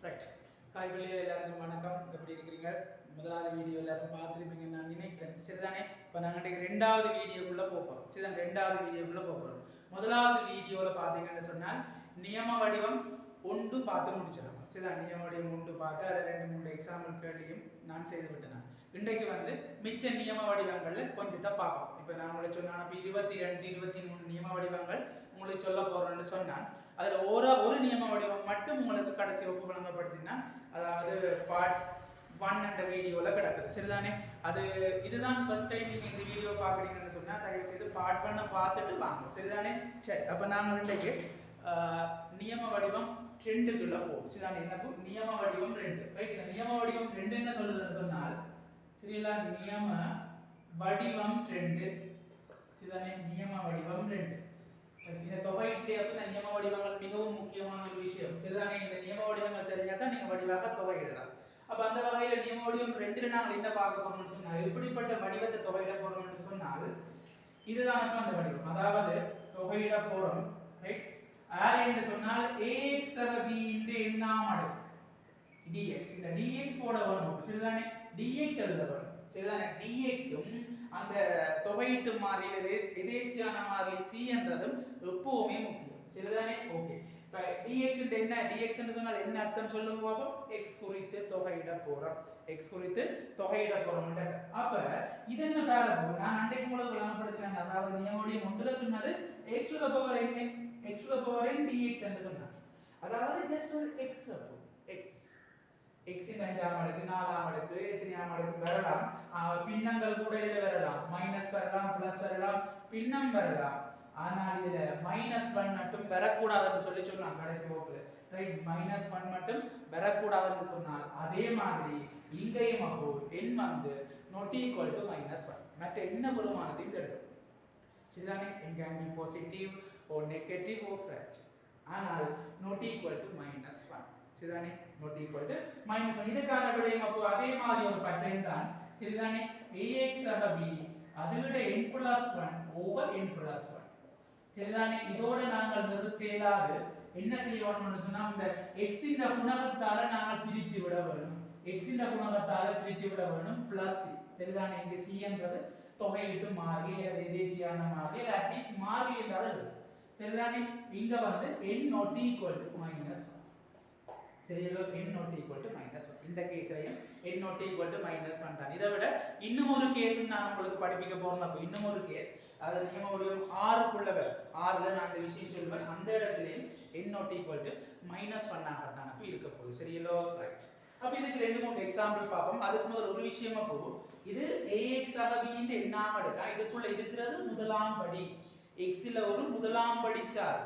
Right காய்களே எல்லாருக்கும் வணக்கம். எப்படி இருக்கிறீங்க? முதலாவது வீடியோ எல்லாரும் பார்த்துருப்பீங்கன்னு நான் நினைக்கிறேன். சரிதானே? இப்போ நாங்கள் ரெண்டாவது வீடியோக்குள்ளே போகிறோம். சரிதான், ரெண்டாவது வீடியோக்குள்ளே போகிறோம். முதலாவது வீடியோவில் பார்த்தீங்கன்னு சொன்னால் நியம வடிவம் ஒன்று பார்த்து முடிச்சிடலாம். சரிதான், நியம வடிவம் ஒன்று பார்த்து அதை 2-3 எக்ஸாம்பிள் கேள்வியும் நான் செய்து விட்டேன். இன்றைக்கு மிச்ச நியம வடிவங்களில் கொஞ்சத்தை பார்ப்போம். இப்போ நான் உங்களுக்கு சொன்னேன், இப்போ 22 23 நியம வடிவங்கள் உங்களுக்கு சொல்ல போகிறேன்னு சொன்னான். அதில் ஒரு நியம வடிவம் மட்டும் உங்களுக்கு கடைசி வகுப்பு வழங்கப்படுத்தினா, அதாவது பார்ட் 1 என்ற வீடியோவில் கிடக்குது. சரிதானே? அது இதுதான் ஃபர்ஸ்ட் டைம் நீங்கள் இந்த வீடியோ பார்க்குறீங்கன்னு சொன்னால் தயவு செய்து பார்ட் 1 பார்த்துட்டு வாங்க. சரிதானே? சரி, அப்போ நாங்கள் இன்றைக்கு நியம வடிவம் 2க்குள்ள போகும். சரிதானே? என்ன நியம வடிவம் 2. ரைட், இந்த நியம வடிவம் 2 என்ன சொல்லுதுன்னு சொன்னால், சரிங்களா, நியம வடிவம் 2. சரிதானே? நியம வடிவம் 2. இந்த தொகையிலே அப்ப நியம வடிவங்கள் மிகவும் முக்கியமான ஒரு விஷயம். சரிதானே? இந்த நியம வடிவங்கள் தெரிஞ்சா தான் நீங்க வடிவாக தொகையிடலாம். அப்ப அந்த வகையில நியம வடிவம் 2 நாங்கள் என்ன பார்க்க போறோம்னு சொன்னால், எப்படிப்பட்ட வடிவத்தை தொகையிட போறோம்னு சொன்னால், இதுதான் அந்த வடிவம். அதாவது தொகையிட போறோம். ரைட், r என்று சொன்னால் ax சக b இன்டு n ஆம் அடுக்கு dx. இந்த dx போட வரும். சரிதானே? dx எழுத வரும். சரிதானே? dx அந்த தொகையீட்டு மாறியில எதேச்சியான மாறிலி c என்றதும் எப்பவுமே முக்கியம். சரிதானே? ஓகே, இப்போ dx என்ன? dx என்று சொன்னால் என்ன அர்த்தம் சொல்லுங்க பாப்போம். x குறித்து தொகையிட போறோம். x குறித்து தொகையிட போறோம். அப்ப இது என்ன பேரபோ? நான் அன்றைக்கு உங்களுக்கு விளங்கப்படுத்தினேன். அதாவது நியமவடிவம் 1ல சொன்னது x to the power n, x to the power n dx என்று சொன்னாங்க. அதாவது just ஒரு x அப்போ x x இன் 5ஆம் அடுக்கு 4ஆம் அடுக்கு எத்தனையாம் அடுக்கு வரலாம். பின்னங்கள் கூட இதுல வரலாம். மைனஸ் வரலாம், பிளஸ் வரலாம், பின்னம் வரலாம். ஆனால் இதுல -1 மட்டும் வரக்கூடாதுன்னு சொல்லி சொன்னாங்க கடைசி வகுப்புல. ரைட், -1 மட்டும் வரக்கூடாதுன்னு சொன்னால், அதே மாதிரி இங்கேயும் அப்போ n not equal to -1 மற்ற என்ன பெருமானத்தையும் எடுக்கும். சரிதானே? n can be positive or negative or fraction. ஆனால் not equal to -1. சரிதானே? not equal to -1. இதுக்கான விடையும் அப்போ அதே மாதிரி ஒரு பேட்டர்ன் தான். சரிதானே? ax சக b அதை விட n+1 over n+1. சரிதானே? இதோட நாங்கள் நிறுத்தலாது என்ன செய்யணும்னு சொன்னா, இந்த x இன் குணகத்தால நாங்கள் பிரிச்சு விட வேணும். x இன் குணகத்தால பிரிச்சு விட வேணும் பிளஸ் c. சரிதானே? இங்க c என்றது தொகையிட்டு மாறி, அது எதேச்சியான மாறி, அட்லீஸ்ட் மாறி என்றால். சரிதானே? இங்க n not equal to -1. சரியா? n not equal to -1. இந்த கேஸ்லயும் n not equal to -1 தான். இதை விட இன்னும் ஒரு கேஸும் நான் உங்களுக்கு படிப்பிக்க போறேன். அப்போ இன்னும் ஒரு கேஸ், அது நியம வடிவம் 6க்குள்ள வரும். 6ல நான் இந்த விஷயம் சொல்வேன். அந்த இடத்துலயும் n not equal to -1 ஆகத்தான் அப்ப இருக்க போகுது. சரியா? ரைட், அப்ப இதுக்கு 2-3 எக்ஸாம்பிள் பார்ப்போம். அதுக்கு முதல்ல ஒரு விஷயமா போகும். இது ax சக b இன்டு n ஆம் அடுக்கு. இதுக்குள்ள இருக்கிறது முதலாம் படி. x ல ஒரு முதலாம் படி சார்,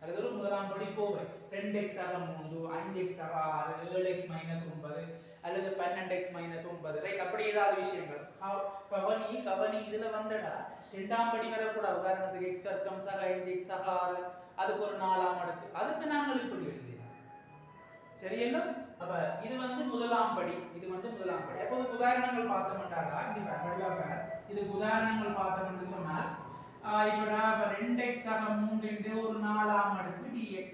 அது ஒரு முதலாம் படி போவை. 2x சக 3, 5x சக 6, 7x - 9 அல்லது 12x - 9. ரைட், அப்படி ஏதாவது விஷயங்கள் கவனி இதுல வந்தடா 2ஆம் படி வரக்கூடாது. உதாரணத்துக்கு x வர்க்கம் சக 5x சக 6, அதுக்கு ஒரு 4ஆம் அடுக்கு. அதுக்கு நாங்கள் இப்படி எழுதலாம். சரியா? அப்ப இது முதலாம் படி, இது முதலாம் படி. அப்போ உதாரணங்கள் பார்த்தோம்டாடா, இதுக்கு உதாரணங்கள் பார்த்தோம்னு சொன்னால், இப்போ 2x சக 3 இன்டு ஒரு 4ஆம் அடுக்கு dx.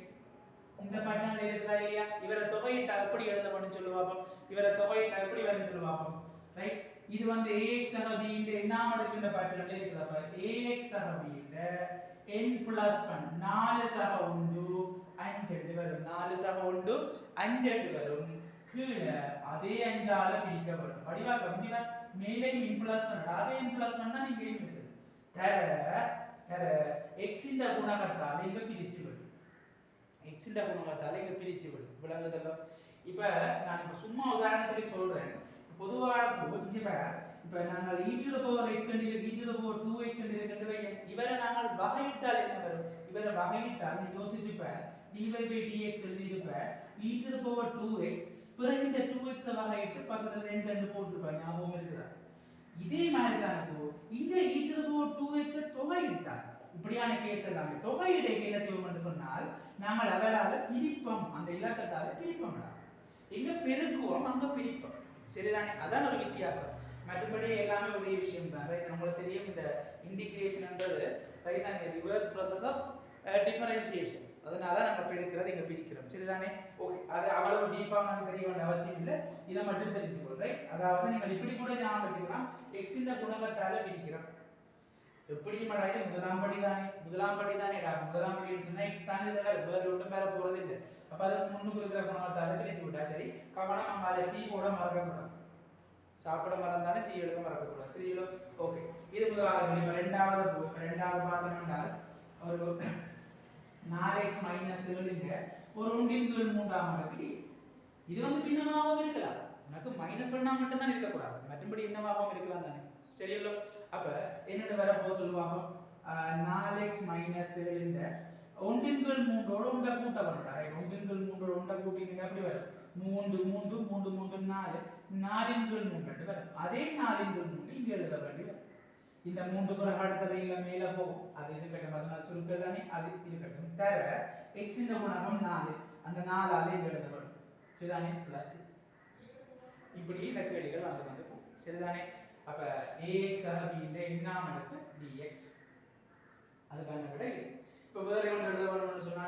இந்த பேட்டர்ன்ல இருக்குதா இல்லையா? இவர தொகையிட்டா எப்படி எழுதணும்னு சொல்லுவாப்போம். இவர தொகையிட்டா எப்படி வரும்னு சொல்லுவாப்போம். ரைட், இது ax சக b இன்டு n-ஆம் அடுக்குன்ற பேட்டர்ன்ல இருக்குதா? அப்ப ax சக b இன்டு n+1 4 சக 1 5 என்று வரும். 4 சக 1 5 என்று வரும். கீழே அதே 5ஆல பிரிக்கப்படும். வடிவா கண்டிப்பா மேலே n+1, அதே n+1 தான் நீங்க இருக்கு. தர x இன் குணகத்தால இங்க பிரிச்சு விடும். x இன் குணகத்தால இங்க பிரிச்சு விடும். விளங்குதல்ல? இப்ப நான் சும்மா உதாரணத்துக்கு சொல்றேன். பொதுவாக இப்ப நாங்கள் e to the power x and e to the power 2x என்று இவரை நாங்கள் வகையிட்டால் என்ன வரும்? இவரை வகையிட்டால் நீ யோசிச்சுப்ப dy by dx எழுதி இருப்ப e to the power 2x, பிறகு இந்த 2x வகையிட்டு பக்கத்துல 2 போட்டுருப்பாங்க. ஞாபகம் இருக்குதா? இதே மாதிரி தான் இங்க e to the power 2x தொகையிட்டால் இப்படியான கேஸ் எல்லாமே தொகையிடைக்கு என்ன செய்வோம் சொன்னால், நாங்கள் அவரால பிரிப்போம். அந்த இலக்கத்தால பிரிப்போம். எங்க பெருக்குவோம், அங்க பிரிப்போம். சரிதானே? அதான் ஒரு வித்தியாசம். மற்றபடி எல்லாமே ஒரே விஷயம் தான். நம்மளுக்கு தெரியும் இந்த இன்டிகிரேஷன்ன்றது ரிவர்ஸ் ப்ராசஸ் ஆஃப் டிஃபரன்ஷியேஷன். அதனால நம்ம பெருக்கிறது இங்க பிரிக்கிறோம் சரிதானே ஓகே அது அவ்வளவு டீப்பா நமக்கு தெரிய வேண்டிய அவசியம் இல்லை இதை மட்டும் தெரிஞ்சுக்கொள் ரைட் அதாவது நீங்கள் இப்படி கூட ஞாபகம் வச்சுக்கலாம் x இந்த குணகத்தால பிரிக்கிறோம் எப்படி மடாய் முதலாம் படி தானே முதலாம் படின்னு சொன்னா x தானே இதுல வேற ஒன்றும் மேல போறது இல்லை அப்ப அதுக்கு முன்னுக்கு இருக்கிற குணகத்தால பிரிச்சு விட்டா சரி கவனம் நம்ம அதை c போட மறக்கக்கூடாது சாப்பிட மறந்தானே c எடுக்க மறக்கக்கூடாது சரிங்களோ ஓகே இது முதலாவது படி ரெண்டாவது பாதம் என்றால் ஒரு 4x - 7ங்க ஒரு 1/3 மடங்கு இது வந்து பின்னமாகவும் இருக்கலாம் எனக்கு மைனஸ் பண்ணா மட்டும் தான் இருக்க கூடாது மற்றபடி என்னவாகவும் இருக்கலாம் தானே சரிங்களோ அப்ப என்னோட வர போ சொல்லுவாங்க 4x - 7 இந்த 1/3 ஓட உண்ட கூட்ட வரடா 1/3 ஓட உண்ட கூட்டினீங்க அப்படி வரும் 3 3 3 3 4 4/3 வரும் அதே 4/3 இங்க எழுத வேண்டி வரும் இந்த 3 குணகத்துல இல்ல மேல போகும் அது இருக்கட்டும் அதனால சுருக்கல் தானே அது இருக்கட்டும் தர x இந்த குணகம் 4 அந்த 4 ஆல இங்க எழுத வரும் சரிதானே பிளஸ் இப்படி இந்த கேள்விகள் வந்து போகும் சரிதானே அப்ப ax b இந்த என்ன மடங்கு dx அதுக்கான விடை இப்போ வேற ஒன்று எழுத வேணும்னு சொன்னா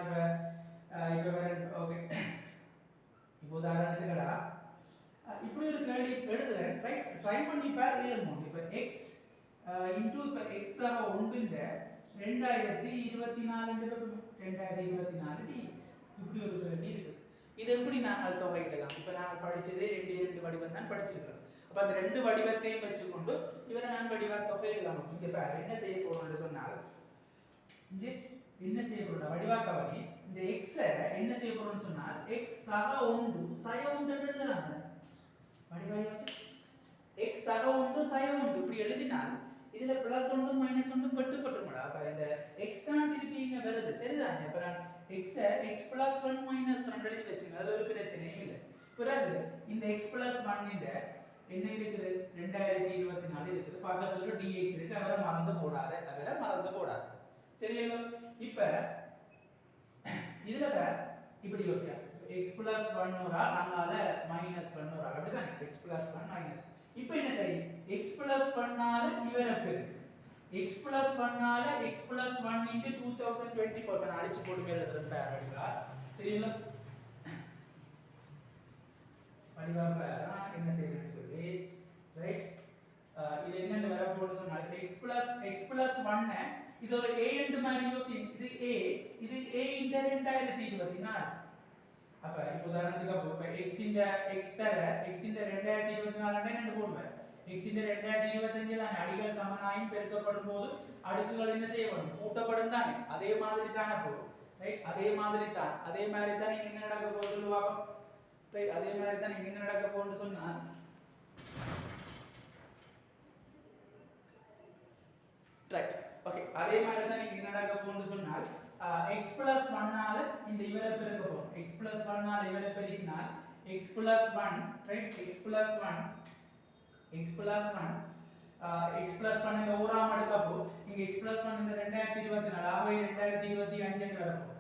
இப்ப வேற ஓகே இப்போ உதாரணத்துக்குடா இப்படி ஒரு கேள்வி எழுதுறேன் ரைட் ட்ரை பண்ணி பார் எழுதணும் இப்போ x இன்டு இப்போ x ஆக 1 இந்த 2024 dx இப்படி ஒரு கேள்வி இருக்கு இது எப்படி நாங்கள் தொகையிடலாம் இப்போ நான் படிச்சதே ரெண்டு வடிவம் தான் படிச்சிருக்கிறோம் அப்ப அந்த ரெண்டு வடிவத்தையும் வச்சுக்கொண்டு இவரை நான் வடிவா தொகையிடலாம் இங்க பாரு என்ன செய்ய போறோம்னு சொன்னால் இங்க என்ன செய்ய போறோம் வடிவா கவனி இந்த x என்ன செய்ய போறோம்னு சொன்னால் x சக 1 சய 1 எழுதலாம் வடிவா x சக 1 சய 1 இப்படி எழுதினால் இதுல பிளஸ் 1 மைனஸ் 1 வெட்டுப்பட்டுமாடா அப்ப இந்த x தான் திருப்பி இங்க வருது சரிதானே அப்ப நான் x x plus 1 minus 1 எழுதி வெச்சுங்க அது ஒரு பிரச்சனையும் இல்லை பிறகு இந்த x plus 1 இந்த என்ன இருக்குது 2024 இருக்குது பக்கத்துல dx இருக்கு அவரை மறந்து போடாத சரியா இப்ப இதுல இப்படி யோசியா x plus 1 ஒரு ஆள் அங்கால minus 1 ஒரு ஆள் அப்படிதான் x plus 1 minus இப்போ என்ன சரி x plus 1 ஆல இவரை பெருக்கு x plus 1 ஆல x plus 1 into 2024 நான் அடிச்சு போட்டு எழுதுறேன் பாருங்க சரிங்களா படிவா என்ன செய்யணும்னு சொல்லி ரைட் இது என்னன்னு வர போறது சொன்னா x plus 1 இது ஒரு a என்று மாதிரி யோசி இது a இந்த 2024 அப்ப இப்போ உதாரணத்துக்கு அப்ப x இந்த x தர x இந்த 2024 என்ன போடுவேன் x இந்த 2025 தான் அடிகள் சமனாயும் பெருக்கப்படும் போது அடுக்குகள் என்ன செய்யப்படும் கூட்டப்படும் தானே அதே மாதிரி தான போடும் ரைட் அதே மாதிரி தான் நீங்க என்ன நடக்க போகுது சொல்லுவாங்க ரைட் அதே மாதிரி தான் நீங்க என்ன நடக்க போகுதுன்னு சொன்னா ரைட் ஓகே அதே மாதிரி தான் நீங்க என்ன நடக்க போகுதுன்னு சொன்னால் x plus 1 ஆல இந்த இவரை பெருக்க போறோம் x plus 1 ஆல இவரை பெருக்கினால் x plus 1 right x plus 1 இந்த ஓராம் அடுக்கப்போ இங்க x plus 1 இந்த 2024 ஆகவே 2025 என்று வரப்போம்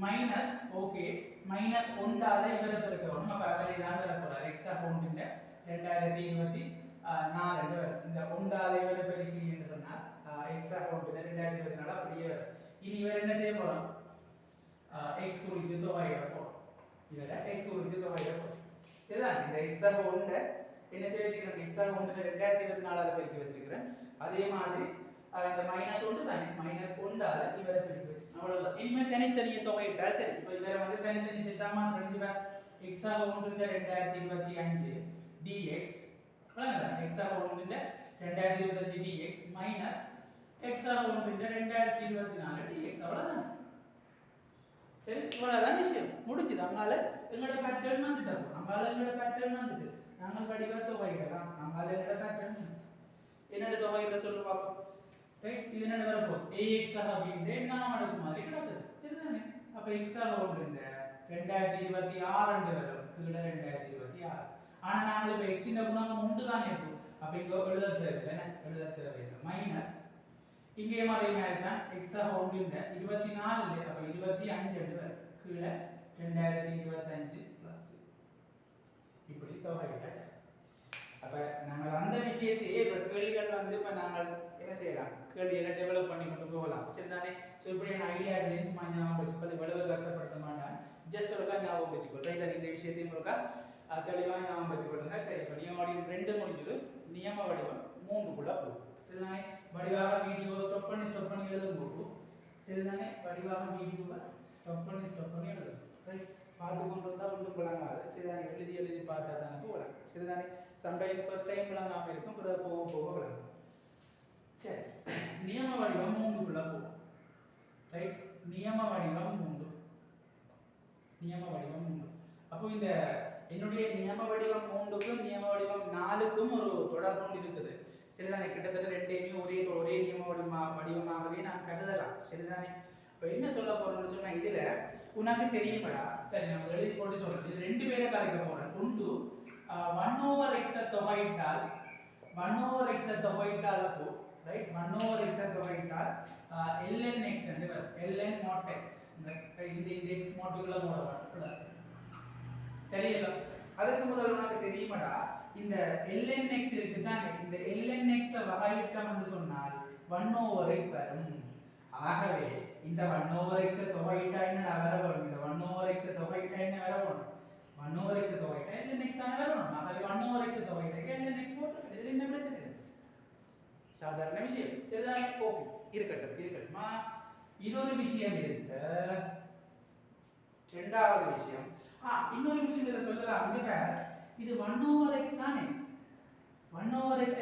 மைனஸ் ஓகே மைனஸ் 1 ஆல இவரை பெருக்க போறோம் அப்ப அவரை தான் வர போறார் x அக்கவுண்ட் இந்த 2024 என்று வரும் இந்த 1 ஆல இவரை பெருக்கிறீங்கன்னு சொன்னா x அக்கவுண்ட் இந்த 2024 அப்படியே வரும் இனி இவர் என்ன செய்ய போறோம் x குறித்து தொகையிட போறோம் இவரை x குறித்து தொகையிட போறோம் இதுதான் இந்த x அக்கவுண்ட் என்ன செய்ய வச்சிருக்கேன் x அக்கவுண்ட் 2024 ஆல பெருக்கி வச்சிருக்கேன் அதே மாதிரி இந்த மைனஸ் 1 தானே மைனஸ் 1 ஆல இவரை பெருக்கி வச்சு அவ்வளவுதான் இனிமே தனித்தனியே தொகையிட்டால் சரி இப்போ இவரை வந்து தனித்தனி செட்டாமா தெரிஞ்சுப்பா x account 2025 dx வழங்கடா x account 2025 dx minus x account 2024 dx அவ்வளவுதான் சரி இவ்வளவுதான் விஷயம் முடிஞ்சது அங்கால எங்களோட பேட்டர்ன் வந்துட்டோம் அங்கால எங்களோட பேட்டர்ன் வந்துட்டு நாங்கள் வடிவா தொகையிடலாம் அங்கால எங்களோட பேட்டர்ன் என்னோட தொகையிட சொல்லு பாப்போம் ரைட் இது என்ன வரப்போ ax அப்படின்ற என்ன மடங்கு மாதிரி நடக்குது சரிதானே அப்ப x அக்கவுண்ட் 2026 என்று வரும் கீழே 2026 ஆனா நாங்கள் இப்ப x இன் குணகம் 1 தான் இருக்கும் அப்ப இங்க எழுத தேவையில்லை மைனஸ் இங்கே மாதிரி தான் x அக்கவுண்ட் 24 அப்ப 25 என்று வரும் கீழே 2025 பிளஸ் இப்படி தொகையிட்டாச்சு அப்ப நாங்கள் அந்த விஷயத்தையே இப்ப கேள்விகள் வந்து இப்ப நாங்கள் என்ன செய்யலாம் கேள்வியெல்லாம் டெவலப் பண்ணி கொண்டு போகலாம் சரிதானே ஸோ இப்படியான ஐடியாக்களையும் சும்மா ஞாபகம் வச்சுக்கொள்ள இவ்வளவு கஷ்டப்படுத்த மாட்டேன் ஜஸ்ட் ஒருக்கா ஞாபகம் வச்சுக்கொள் ரைட் இந்த விஷயத்தையும் ஒருக்கா தெளிவாக ஞாபகம் வச்சுக்கொள்ளுங்க சரி இப்போ நியம வடிவம் 2 முடிஞ்சது நியம வடிவம் 3க்குள்ள போகும் சரிதானே வடிவாக வீடியோ ஸ்டாப் பண்ணி எழுதும் போது சரிதானே வடிவாக வீடியோவை ஸ்டாப் பண்ணி எழுதும் ரைட் பார்த்து கொண்டு வந்தால் ஒன்றும் விளங்காது சரிதானே எழுதி பார்த்தா தானே போகலாம் சரிதானே சம்டைம்ஸ் ஃபர்ஸ்ட் டைம் விளங்காமல் இருக்கும் பிறகு போக விளங்கும் சரி நியம வடிவம் 3க்குள்ள போகும் ரைட் நியம வடிவம் 3 அப்போ இந்த என்னுடைய நியம வடிவம் 3க்கும் நியம வடிவம் 4க்கும் ஒரு தொடர்பு இருக்குது சரிதானே கிட்டத்தட்ட ரெண்டையுமே ஒரே நியம வடிவமாகவே நான் கருதலாம் சரிதானே இப்போ என்ன சொல்ல போறோம்னு சொன்னா இதுல உனக்கு தெரியுமாடா சரி நான் எழுதி போட்டு சொல்றேன் இது ரெண்டு பேரை கலைக்க போறேன் ஒன்று 1/x தொகையிட்டால் 1/x தொகையிட்டால் அப்போ ரைட் 1/x தொகையிட்டால் ln x என்று வரும் ln mod x இந்த x மோட்டுக்குள்ள போடலாம் பிளஸ் சரியா அதுக்கு முதல்ல உனக்கு தெரியுமாடா இந்த ln x இருக்கு தானே இந்த ln x வகையிட்டோம் என்று சொன்னால் 1/x வரும் ஆகவே இந்த 1/x தொகையிட்டா என்னடா வர வரும் இந்த 1/x தொகையிட்டா என்ன வர வரும் 1/x தொகையிட்டா ln x ஆன வர வரும் ஆகவே 1/x தொகையிட்டா ln x போட்டு இதுல என்ன பிரச்சனை சாதாரண விஷயம் சரிதானே ஓகே இருக்கட்டுமா இது ஒரு விஷயம் இருக்கு இரண்டாவது விஷயம் இன்னொரு விஷயம் இத சொல்லலாம் இந்த இது 1/x தானே 1/x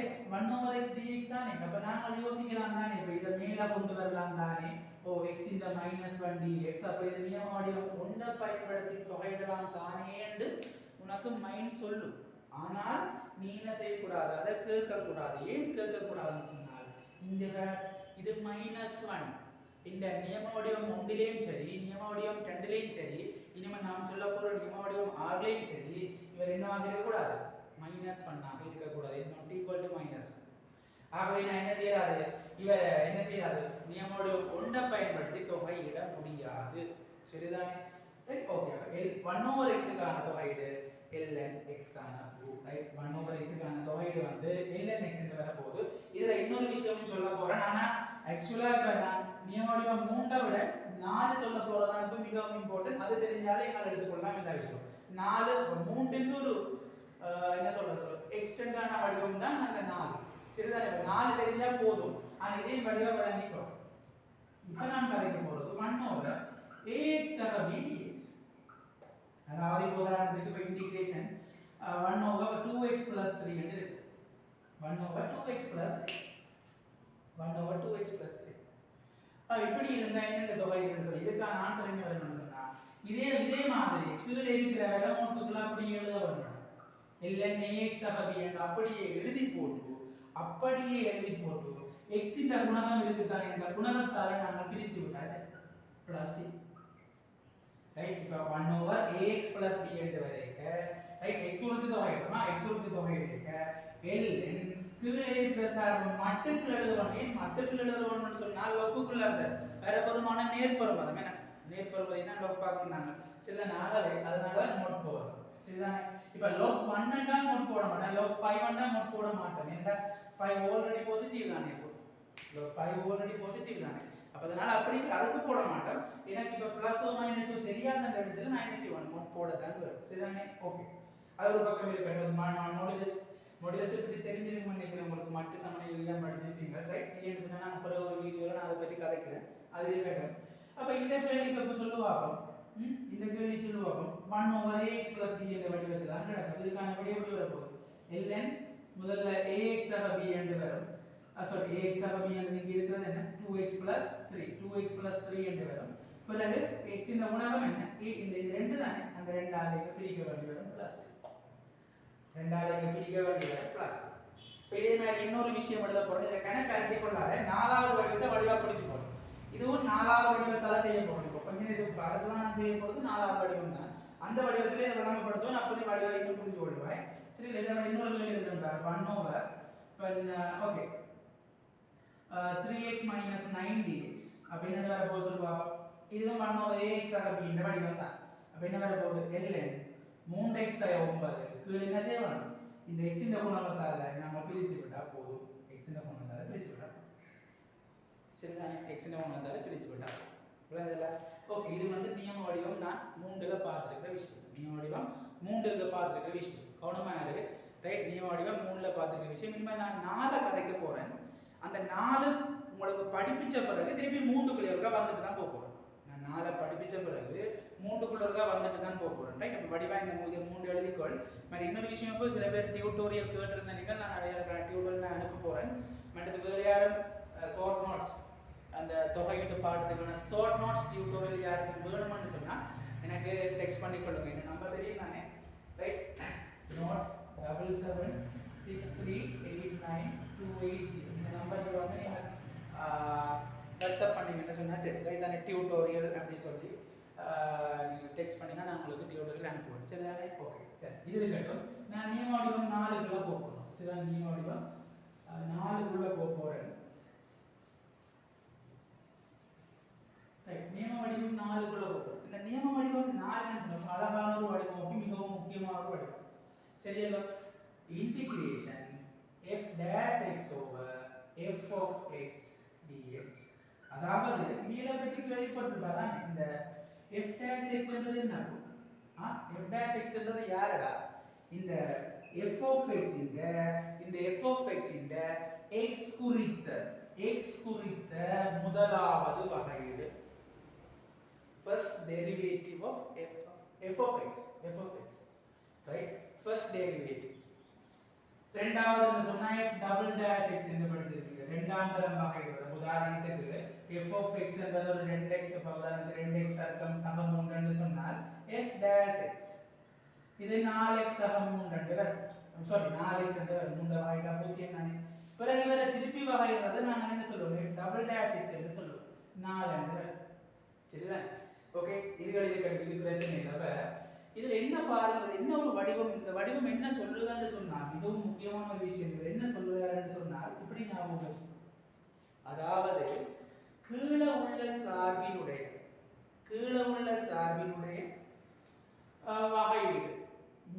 dx தானே அப்ப நாம யோசிக்கலாம் தானே இப்ப இத மேல கொண்டு வரலாம் தானே ஓ x இந்த -1 dx அப்ப இது நியம வடிவம் ஒன்றை பயன்படுத்தி தொகையிடலாம் தானே என்று உனக்கு மைண்ட் சொல்லும் ஆனால் நீ என்ன செய்யக்கூடாது அதை கேட்கக்கூடாது ஏன் கேட்கக்கூடாதுன்னு சொன்னால் இந்த இது -1 இந்த நியம வடிவம் 1லேயும் சரி நியம வடிவம் 2லேயும் சரி இனிமே நாம் சொல்ல போற நியம வடிவம் 6லேயும் சரி இவர் என்னவாக இருக்கக்கூடாது -1 இருக்கக்கூடாது not equal to -1 ஆகவே நான் என்ன செய்யறாரு இவர் என்ன செய்யறாரு நியம வடிவம் 1 பயன்படுத்தி தொகையிட முடியாது சரிதானே ஓகே 1/x க்கான தொகையீடு ln x தான ரைட் 1/x க்கான தொகையீடு வந்து ln x என்று வர போகுது இதுல இன்னொரு விஷயம் சொல்ல போறேன் ஆனா एक्चुअली இப்ப நான் நியம வடிவம் 3 விட 4 சொல்ல போறதான் இப்ப மிகவும் இம்பார்ட்டன்ட் அது தெரிஞ்சாலே என்னால எடுத்துக்கொள்ளலாம் இந்த விஷயம் 4 3 இன்னொரு என்ன சொல்றது எக்ஸ்டெண்ட் ஆன வடிவம் தான் அந்த 4 சரிதானே 4 தெரிஞ்சா போதும் ஆனா இதே வடிவம் விளங்கிக்கிறோம் இப்போ நான் கரைக்க போறது 1/ax dx அதாவது இப்போ உதாரணத்துக்கு இப்போ இன்டிகிரேஷன் 1/2x + 3 என்று இருக்கு 1/2x + 3 இப்படி இருந்தா என்ன தொகை இருக்குன்னு சொல்லி இதுக்கான ஆன்சர் என்ன வரணும்னு சொன்னா இதே மாதிரி கீழே இருக்கிற விலமோட்டுக்குள்ள அப்படியே எழுத வரணும் ln ax என்று அப்படியே எழுதி போட்டு x இந்த குணகம் இருக்கு தானே இந்த குணகத்தால நாம பிரித்து விட்டாச்சு பிளஸ் ரைட் இப்போ 1/ax + b என்று வரைக்க ரைட் x உறுப்பு தொகை இருக்குமா x உறுப்பு தொகை இருக்கு ln கீழே இருக்கிற சார்பு மட்டுக்குள்ள எழுதணும்னு சொன்னால் லொக்குக்குள்ள அந்த பரபரமான நேர்பருமதம் என்ன நேர்பருமதை தான் லொக் பார்க்கறாங்க சில நாளவே அதனால நோட் போடுறோம் சரிதானே இப்ப log 1 ண்டா நோட் போட மாட்டேன் log 5 ண்டா நோட் போட மாட்டேன் ஏன்னா 5 ஆல்ரெடி பாசிட்டிவ் தானே இப்போ log 5 ஆல்ரெடி பாசிட்டிவ் தானே அப்ப அதனால அப்படி அதுக்கு போட மாட்டேன் எனக்கு இப்ப பிளஸ் ஓ மைனஸ் தெரியாத அந்த இடத்துல நான் என்ன செய்வேன் நோட் போட தான் வரும் சரிதானே ஓகே அது ஒரு பக்கம் இருக்கட்டும் மாடுலஸ் இப்படி தெரிஞ்சிருக்கும் நினைக்கிறேன் உங்களுக்கு மட்டு சமநிலை எல்லாம் படிச்சிருப்பீங்க ரைட் இல்லைன்னு சொன்னா நான் அப்புறம் ஒரு வீடியோல நான் அதை பற்றி கதைக்கிறேன் அது இருக்கட்டும் அப்ப இந்த கேள்விக்கு இப்ப சொல்லுவாங்க இந்த கேள்வி சொல்லுவாங்க 1/ax + b என்ற வடிவத்தில் தான் நடக்கும் இதுக்கான விடை எப்படி வரப்போகுது ln முதல்ல ax b என்று வரும் சாரி ax b என்று இங்க இருக்கிறது என்ன 2x + 3 என்று வரும் பிறகு x இந்த குணகம் என்ன இந்த இது ரெண்டு தானே அந்த ரெண்டால பிரிக்க வேண்டி வரும் பிளஸ் பிளஸ் இதே மாதிரி இன்னொரு விஷயம் எழுத போறோம் இத கணக்கு அறிக்கை கொள்ளாத நாலாவது வடிவத்தை வடிவா பிடிச்சுக்கணும் இதுவும் நாலாவது வடிவத்தால செய்ய போறோம் இப்போ கொஞ்ச நேரத்துக்கு அடுத்து நான் செய்ய போறது நாலாவது வடிவம் தான் அந்த வடிவத்திலே இத விளங்கப்படுத்துவோம் நான் புரிய வடிவா இன்னும் புரிஞ்சு கொள்வேன் சரி இத இன்னொரு கேள்வி எழுதுறேன் பாரு 1/, ஓகே 3x - 9 dx அப்ப என்ன வர போகுது சொல்லுவா இதுவும் 1/ax b இந்த வடிவம் தான் அப்ப என்ன வர போகுது ln 3x 9 கீழ என்ன செய்யணும் இந்த x இந்த குணகத்தால நாம பிரிச்சு விட்டா போதும் x இந்த குணகத்தால பிரிச்சு விட்டா சரிதானே எக்ஸ்னு ஒன்று வந்தாலும் பிரித்து விட்டால் விளங்குதில்ல. ஓகே, இது வந்து நியம வடிவம் நான் 3ல் பார்த்துருக்கிற விஷயம். நியம வடிவம் 3ல் பார்த்துருக்கிற விஷயம் கவனமாக இருக்கு. ரைட், நியம வடிவம் 3ல் பார்த்துருக்கிற விஷயம். இனிமேல் நான் 4 கதைக்க போகிறேன். அந்த 4 உங்களுக்கு படிப்பிச்ச பிறகு திருப்பி 3க்குள்ளே இருக்கா வந்துட்டு தான் போக போகிறேன். நான் 4 படிப்பிச்ச பிறகு 3க்குள்ளே இருக்கா வந்துட்டு தான் போக போகிறேன். ரைட், அப்போ வடிவாக இந்த 3 எழுதிக்கொள். மாதிரி இன்னொரு விஷயம் இப்போ சில பேர் டியூட்டோரியல் கேட்டிருந்தீங்க, நான் நிறைய டியூட்டோரியல் நான் அனுப்ப போகிறேன். மற்றது வேறு யாரும் ஷார்ட் நோட்ஸ் அந்த தொகையிட்டு பாடத்துக்கான ஷார்ட் நோட்ஸ் டியூட்டோரியல் யாருக்கு வேணும்னு சொன்னால் எனக்கு டெக்ஸ்ட் பண்ணி கொள்ளுங்க. இந்த நம்பர் தெரியும் தானே. ரைட், நோட் 77638928 இந்த நம்பருக்கு வந்து நீங்கள் வாட்ஸ்அப் பண்ணிங்கன்னு சொன்னால் சரி. ரைட் தானே, டியூட்டோரியல் அப்படின்னு சொல்லி நீங்கள் டெக்ஸ்ட் பண்ணிங்கன்னா நான் உங்களுக்கு டியூட்டோரியல் அனுப்புவேன். சரி தானே. ஓகே, சரி, இது இருக்கட்டும். நான் நியம வடிவம் 4க்குள்ளே போக போகிறோம். சரிதான், நியம வடிவம் 4க்குள்ளே போக போகிறேன். நியம வடிவம் 4க்குள்ளே போகிறோம். இந்த நியம வடிவம் 4ன்னு சொன்னால் அழகான ஒரு வடிவம், மிகவும் முக்கியமான ஒரு வடிவம். சரியா, integration f dash x over f of x dx. அதாவது நீல பற்றி கேள்விப்பட்டிருப்பாங்க. இந்த f dash x என்றது என்ன? f dash x என்றது யாரடா? இந்த f of x இந்த f of x இந்த x குறித்த முதலாவது வகையீடு. First derivative of f of x. Right, first derivative. இரண்டாவது என்ன சொன்னா f double dash x என்று படிச்சிருக்கீங்க. இரண்டாம் தரம் வகையீடு. உதாரணத்துக்கு f of x என்றது ஒரு 2x, உதாரணத்துக்கு 2x வர்க்கம் சமம் 3 என்று சொன்னால் f dash x இது 4x சமம் 3 வரும். சாரி, 4x என்று வரும். 3 வகையிடா 0 தானே. பிறகு இவரை திருப்பி வகையிடுறது நாங்க என்ன சொல்லுவோம்? f double dash x என்று சொல்லுவோம். 4 என்று வரும். சரிதான். ஓகே, இது பிரச்சனை இல்லை. இதுல என்ன பாருங்க, என்ன ஒரு வடிவம், இந்த வடிவம் என்ன சொல்லுதான்னு சொன்னால் மிகவும் முக்கியமான ஒரு விஷயம். என்ன சொல்லுதான்னு சொன்னால் இப்படி ஞாபகம் வச்சுக்கணும். அதாவது கீழே உள்ள சார்பினுடைய வகையீடு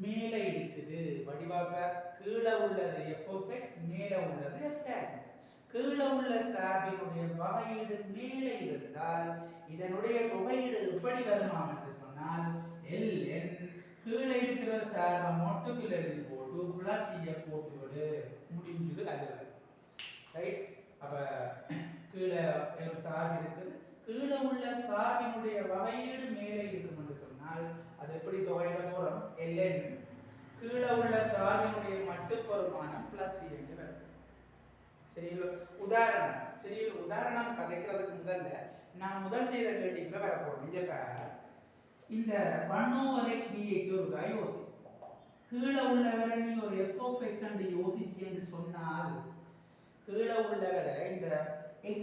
மேலே இருக்குது. வடிவாக்க கீழே உள்ளது f of x, மேலே உள்ளது f dash x. கீழே உள்ள சார்பினுடைய வகையீடு மேலே இருந்தால் இதனுடைய தொகையீடு எப்படி வருமாம் என்று சொன்னால் ln கீழே இருக்கிற சார்பை மொட்டுக்குள் எழுதி போட்டு பிளஸ் இ போட்டு விடு, முடிஞ்சது. அது ரைட். அப்ப கீழே ஒரு சார்பு இருக்குது, கீழே உள்ள சார்பினுடைய வகையீடு மேலே இருக்கும் என்று சொன்னால் அது எப்படி தொகையிட போறோம்? ln கீழே உள்ள சார்பினுடைய மட்டுப்பெருமானம் பிளஸ் இ என்று வரும். சரிங்களா? உதாரணம் கதைக்கிறதுக்கு முதல்ல நான் முதல் செய்த கேள்விக்குள்ள வர போறோம். இந்த 1 over x dx ஒரு யோசி. கீழே உள்ளவரை நீ ஒரு f of x என்று யோசிச்சு என்று சொன்னால் கீழே உள்ளவரை இந்த x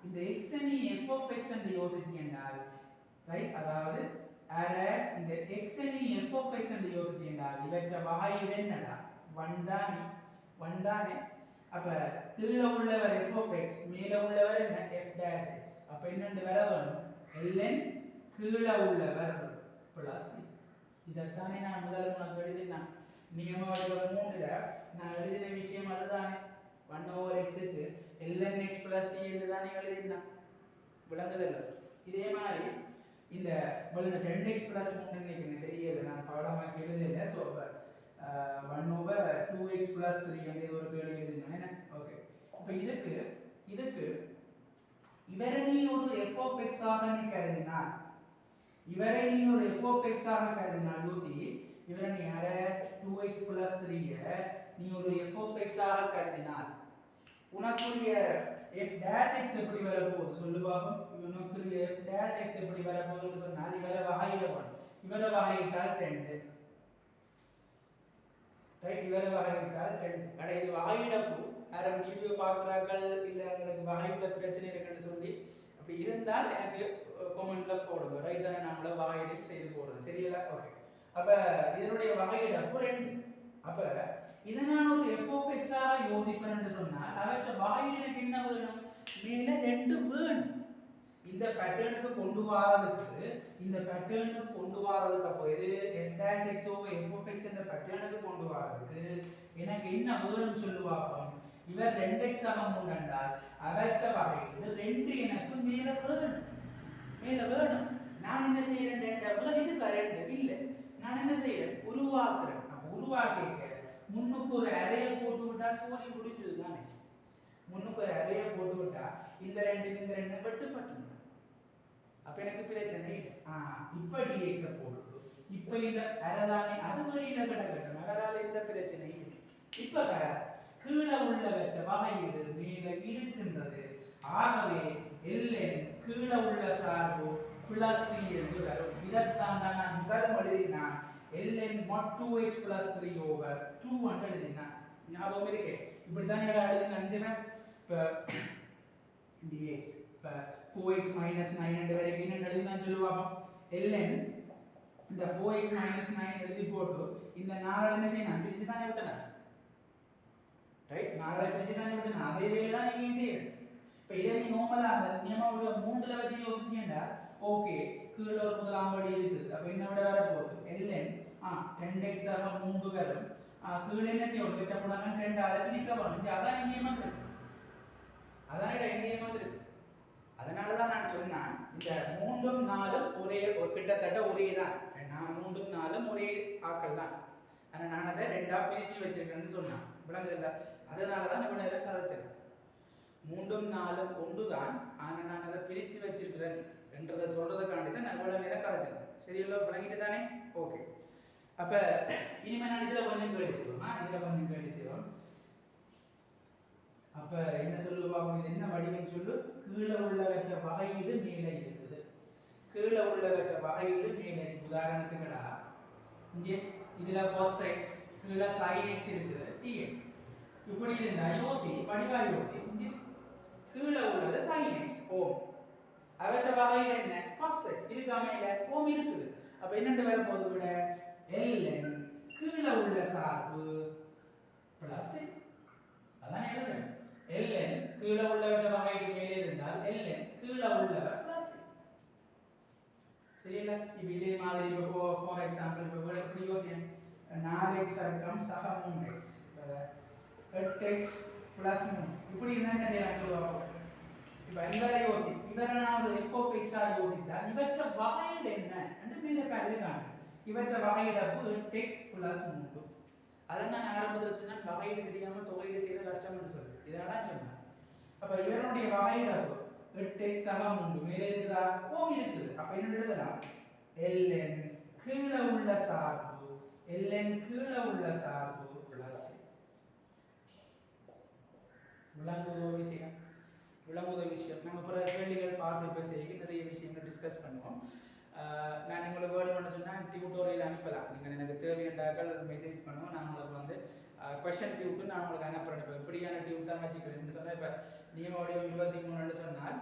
இந்த x நீ f of x என்று யோசிச்சு என்றால் ரைட், அதாவது இந்த x நீ f of x என்று யோசிச்சு என்றால் இவற்றை வகையீடு என்னடா? 1 தானே. அப்ப கீழே உள்ளவர் f of x, மேலே உள்ளவர் என்ன? f dash x. அப்ப என்னண்டு வர வேணும்? ln கீழே உள்ளவர் பிளஸ். இதைத்தானே நான் முதல்ல உனக்கு எழுதினேன். நியம வடிவம் 3ல நான் எழுதின விஷயம் அதுதானே. 1 over x க்கு ln x plus c என்று தானே எழுதினேன். விளங்குதல்ல? இதே மாதிரி இந்த 2x plus 3 எனக்கு தெரியல, நான் பாடமாக்கி எழுதல. ஸோ 1 over 2x plus 3 என்று ஒரு கேள்வி எழுதினேன். ஓகே, இப்போ இதுக்கு இவரை நீ ஒரு f of x ஆக நீ கருதினால், இவரை நீ ஒரு f of x ஆக கருதினால் யோசி, இவரை நீ 2x plus 3 நீ ஒரு f of x ஆக கருதினால் உனக்குரிய f dash x எப்படி வரப்போகுது சொல்லு பாப்போம். உனக்குரிய f dash x எப்படி வரப்போகுதுன்னு சொன்னால் இவரை வகையிடணும். இவரை வகையிட்டால் 2. ரைட், இவரை வகையிட்டால் 2. அட இது வகையிடப்போ யாரும் வீடியோ பார்க்குறார்கள் இல்லை உங்களுக்கு வகையிட பிரச்சனை இருக்குன்னு சொல்லி அப்படி இருந்தால் எனக்கு கமெண்ட்ல போடுங்க. ரைட் தானே, நம்மள வகையிடம் செய்து போடுறோம். சரியா? ஓகே, அப்ப இதனுடைய வகையிடப்போ 2. அப்ப இதை நான் ஒரு f of x ஆக யோசிப்பேன்னு சொன்னால் அவற்றை வகையிட எனக்கு என்ன வேணும்? மேலே 2 வேணும். இந்த பேட்டர்னுக்கு கொண்டு வரதுக்கு அப்போ இது f dash x over f of x என்ற பேட்டர்னுக்கு கொண்டு வரதுக்கு எனக்கு என்ன வேணும் சொல்லு பாப்போம். இவர் 2x சமம் 3 என்றால் அவற்ற வகையீடு 2 எனக்கு மேல வேணும். நான் என்ன செய்யறேன், 2 இருக்கா 2 இல்ல, நான் என்ன செய்யறேன், உருவாக்குறேன். அப்ப உருவாக்கிக்க முன்னுக்கு ஒரு அறையை போட்டு விட்டா சோழி முடிஞ்சது தானே. முன்னுக்கு ஒரு அறையை போட்டு விட்டா இந்த 2 வெட்டுப்பட்டு. அப்ப எனக்கு பிரச்சனை இல்லை. இப்ப dx போட்டு இப்ப இந்த அரைதானே அது வெளியில கிடக்கட்டும், அதனால இந்த பிரச்சனை இல்லை. இப்ப கீழே உள்ளவற்ற வகையீடு மேல இருக்கின்றது. ஆகவே ln கீழே உள்ள சார்பு பிளஸ் 3 என்று வரும். இதைத்தான் நான் முதல் எழுதினான், ln mod 2x plus 3 over 2 என்று எழுதினான். ஞாபகம் இருக்கே, இப்படிதான் எழுதின அஞ்சுவேன். இப்ப dx இப்ப 4x minus 9 என்று வரைக்கும் என்ன எழுதினா சொல்லுவாங்க. ln இந்த 4x minus 9 எழுதி போட்டு இந்த 4 என்ன செய்யணும், பிரிச்சு தானே விட்டேன். ரைட், 4 பிரிச்சு தானே விட்டேன். அதே வேலை தான் நீங்க செய்யணும். இப்ப இதை நீ நார்மலா அந்த நியமாவுடைய 3ல வச்சு யோசிச்சீங்கன்னா ஓகே, கீழ ஒரு முதலாம் படி இருக்குது. அப்ப என்ன விட வர போகுது, ln 10x ஆக 3 வரும். கீழ என்ன செய்யணும், வெட்டப்படாம 2 ஆல பிரிக்கப்படும். அதான் இங்கே மாதிரி, அதான் இங்கே மாதிரி. அதனால தான் நான் சொன்னேன், இந்த 3ம் 4ம் ஒரே கிட்டத்தட்ட ஒரே தான். நான் 3ம் 4ம் ஒரே ஆக்கள் தான். ஆனா நான் அதை 2ஆ பிரிச்சு வச்சிருக்கேன்னு சொன்னேன், விளங்குதில்ல. அதனால தான் இவனை கதைச்சேன். 3ம் 4ம் ஒன்று தான், ஆனா நான் அதை பிரிச்சு வச்சிருக்கிறேன் என்றதை சொல்றதுக்காண்டி தான் நான் இவ்வளவு நேரம் கதைச்சேன். சரியில்ல, விளங்கிட்டு தானே? ஓகே. அப்ப இனிமே நான் இதுல கொஞ்சம் கேள்வி செய்வோம். அப்ப என்ன சொல்லுவாங்க, இது என்ன வடிவம் சொல்லு, கீழே உள்ளவற்ற வகையீடு மேலே இருக்குது. கீழே உள்ளவற்ற வகையீடு மேலே இருக்கு. உதாரணத்துக்குடா இங்கே இதுல cos x, கீழே sin x இருக்குது, dx. இப்படி இருந்தா யோசி, படிவா யோசி. இங்கே கீழே உள்ளது sin x ஓம், அவற்ற வகையீடு என்ன, cos x. இதுக்கு மேல ஓம் இருக்குது. அப்ப என்னென்று வர போது விட ln கீழே உள்ள சார்பு பிளஸ் அதான் எழுதுறேன். ln கீழே உள்ளவற்ற வகையீடு மேலே இருந்தால் ln கீழே உள்ளவர் பிளஸ். சரியில்ல? இப்போ இதே மாதிரி இப்போ ஃபார் எக்ஸாம்பிள் இப்போ எப்படி யோசிங்க, 4x வர்க்கம் சக 3x 8x plus 3 இப்படி இருந்தா என்ன செய்யலாம் சொல்லுவாங்க. இப்போ இவரை யோசி, இவரை நான் ஒரு f of x ஆ யோசிச்சா இவற்ற வகையீடு என்ன என்று மேலே பாருங்க. இவற்ற வகையீடு 8x plus 3. அதான் நான் ஆரம்பத்தில் சொன்னேன், வகையீடு தெரியாம தொகையீடு செய்த கஷ்டம்னு சொல்லி, இதனால சொன்னேன். அப்ப இவருடைய வகையீடு 8x சக 3 மேலே இருக்குதா, ஓம் இருக்குது. அப்ப என்ன எழுதலாம், ln கீழே உள்ள சார்பு, ln கீழே உள்ள சார்பு பிளஸ். விளங்குத விஷயம் நம்ம பிற கேள்விகள் பார்த்து செய்ய நிறைய விஷயங்கள் டிஸ்கஸ் பண்ணுவோம். நான் உங்களுக்கு வேர்ல்டு பண்ண சொன்னால் டியூட்டோரியல் அனுப்பலாம். நீங்கள் எனக்கு தேவையாண்டாக்கள் மெசேஜ் பண்ணுவோம். நான் உங்களுக்கு வந்து கொஷன் டியூட்டு நான் உங்களுக்கு அனுப்புகிறேன். இப்போ எப்படியான டியூட் தான் வச்சுக்கிறேன்னு சொன்னால், இப்போ நியமவடிவம் 23 சொன்னால்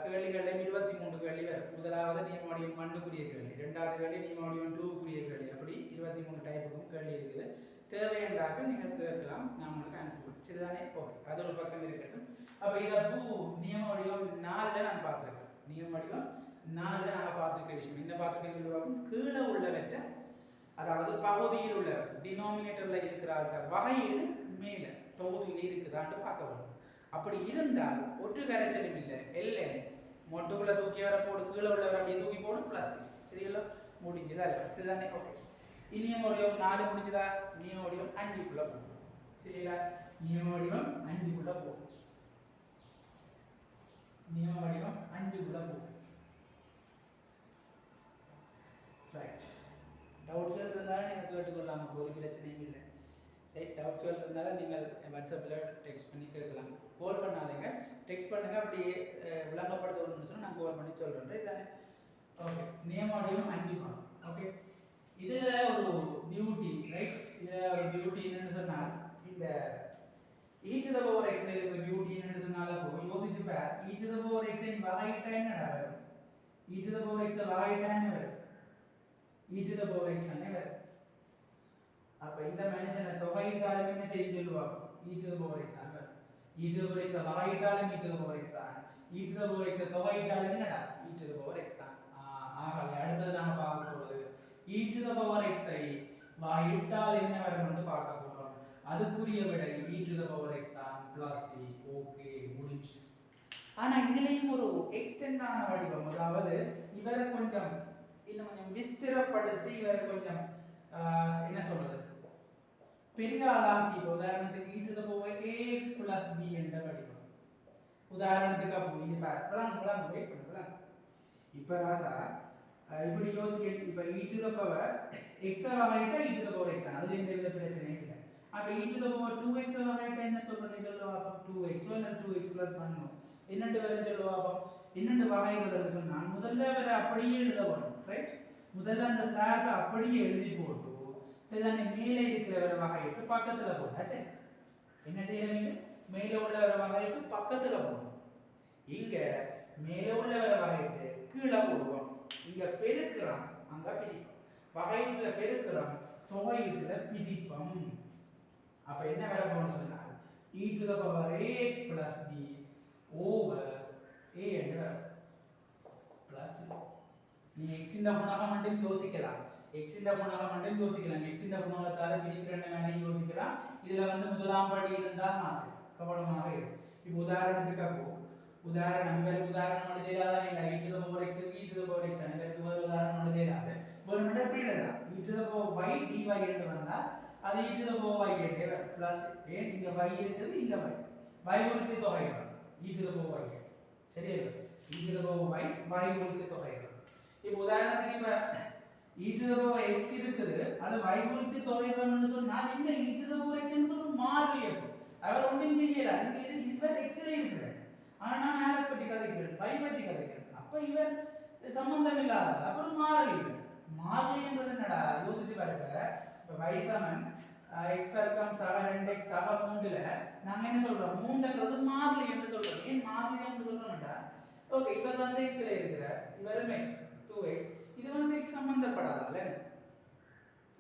கேள்விகளில் 23 கேள்வி வரும். முதலாவது நியமவடிவம் 1க்குரிய கேள்வி, 2வது கேள்வி நியமவடிவம் 2க்குரிய கேள்வி, அப்படி 23 டைப்புக்கும் கேள்வி இருக்குது. தேவையாண்டாக்கள் நீங்கள் கேட்கலாம், நான் உங்களுக்கு அனுப்புவேன். சரிதானே? ஓகே, அது ஒரு பக்கம் இருக்கட்டும். அப்போ இதை நியமவடிவம் 4 நான் பார்த்துருக்கேன். நியமவடிவம் 4 நாங்கள் பார்த்துருக்க விஷயம் என்ன பார்த்துருக்கேன்னு சொல்லுவாங்க, கீழே உள்ளவற்ற அதாவது பகுதியில் உள்ள டினாமினேட்டர்ல இருக்கிறார்கள் வகையீடு மேலே தொகுதியில் இருக்குதான்னு பார்க்க வேண்டும். அப்படி இருந்தால் ஒற்று கரைச்சலும் இல்லை, ln மொட்டுக்குள்ள தூக்கி வர போடு, கீழே உள்ளவர் அப்படியே தூக்கி போடு பிளஸ். சரிங்களா? முடிஞ்சதா இல்லை? சரிதானே? ஓகே. நியமவடிவம் 4 முடிஞ்சதா? நியமவடிவம் 5க்குள்ள போகும். சரிங்களா? நியமவடிவம் 5க்குள்ள போகும். நியமவடிவம் 5க்குள்ள போகும். ரைட். டவுட்ஸ்கள் இருந்தாலும் நீங்கள் கேட்டுக்கொள்ளலாம், ஒரு பிரச்சனையும் இல்லை. ரைட், டவுட்ஸ்கள் இருந்தாலும் நீங்கள் வாட்ஸ்அப்பில் டெக்ஸ்ட் பண்ணி கேட்கலாம். கால் பண்ணாதீங்க, டெக்ஸ்ட் பண்ணுங்க. அப்படி விளங்கப்படுத்தணும்னு சொன்னால் நான் கால் பண்ணி சொல்கிறேன். இதானே? ஓகே. நியமவடிவம் 5 பார்ப்போம். ஓகே, இதில் ஒரு பியூட்டி, ரைட், இதில் ஒரு பியூட்டி என்னன்னு சொன்னால், இந்த e to the power x இருக்கிற பியூட்டி என்னன்னு சொன்னாலும் யோசிச்சு பார். e to the power x நீ வகையிட்டா என்னடா வரும்? e to the power x வகையிட்டா என்ன வரும்? e to the power x தானே வரும். அப்ப இந்த மனுஷனை தொகையிட்டாலும் என்ன செய்ய சொல்லுவாங்க? e to the power x தான் வரும். e to the power x வகையிட்டாலும் e to the power x தான். e to the power x தொகையிட்டாலும் என்னடா? e to the power x தான். ஆகவே அடுத்து நாம பார்க்க போறது e to the power x ஐ வகையிட்டால் என்ன வரும்னு பார்க்க போறோம். அதுக்குரிய விடை e to the power x தான். Plus C. ஓகே முடிஞ்சு. ஆனா இதுலயும் ஒரு எக்ஸ்டெண்டான வடிவம், அதாவது இவரை கொஞ்சம் இன்னும் கொஞ்சம் விஸ்திரப்படுத்தி இவரை கொஞ்சம் என்ன சொல்றது பெரிய ஆளாக்கி, உதாரணத்துக்கு e to the power ax plus b என்ற வடிவம். உதாரணத்துக்கு அப்போ இது பாருங்க வெயிட் பண்ணுங்க. இப்போ ராசா இப்படி யோசிக்க, இப்போ e to the power x வகையிட்ட e to the power x, அதுல எந்த வித பிரச்சனையும் இல்லை. அப்ப e to the power 2x வகையிட்ட என்ன சொல்லுவா? அப்ப 2x இல்ல 2x plus 1 என்னண்டு வரும் சொல்லுவா? அப்ப என்னண்டு வகையிறதுன்னு சொன்னா முதல்ல வர அப்படியே எழுதணும், ரைட்? முதல்ல அந்த சார்பை அப்படியே எழுதி போட்டு சரிதானே மேலே இருக்கிற வகையிட்டு பக்கத்துல போட்டாச்சு. என்ன செய்யறீங்க? மேலே உள்ளவர வகையிட்டு பக்கத்துல போடணும். இங்க மேலே உள்ளவர வகையிட்டு கீழே போடுவோம். இங்க பெருக்கிறோம், அங்க பிரிப்போம். வகையிட்டுல பெருக்கிறோம், தொகையிட்டுல பிரிப்போம். அப்ப என்ன வர போறோம்னு சொன்னால் e to the power ax plus b over a என்ற பிளஸ். நீ x இன் குணகம் மட்டும் யோசிக்கலாம், x இன் குணகம் மட்டும் யோசிக்கலாம், x இன் குணகத்தால பிரிக்கிற மாதிரி யோசிக்கலாம். இதுல வந்து முதலாம் படி இருந்தால் மாற்று கவனமாக இருக்கும். இப்போ உதாரணத்துக்கு அப்போ உதாரணம் எழுதிடாத இல்லை e to the power x e to the power x அனைவருக்கு ஒரு உதாரணம் எழுதிடாது. ஒரு மட்டும் எப்படி எழுதலாம்? e to the power y dy என்று வந்தா அது e to the power y என்று பிளஸ் ஏன் இங்க y இருக்குது, இங்க y உறுத்து தொகை e to the power y. சரியா? e to the power y உறுத்து தொகை. இப்போ உதாரணத்துக்கு இப்ப e to the power x இருக்குது, அது y உறுத்து தொகைன்னு சொன்னா இங்க e to the power x என்பது ஒரு மாறிலி. அவர் ஒன்றும் செய்யல, இங்க இவர் x ல இருக்குது. ஆனா நான் யாரை பற்றி கதைக்கிறேன்? y பற்றி கதைக்கிறேன். அப்ப இவர் சம்பந்தம் இல்லாத அப்புறம் மாறிலி என்பது என்னடா யோசிச்சு பாருங்க. இப்ப y சமன் x வர்க்கம் சக 2x சக 3ல நாங்க என்ன சொல்றோம்? 3ன்றது மாறிலி என்று சொல்றோம். ஏன் மாறிலி என்று சொல்றோம்டா? ஓகே, இவர் வந்து x ல இருக்கிறார், இவரும் x 2x, இது வந்து x சம்பந்தப்படாதல,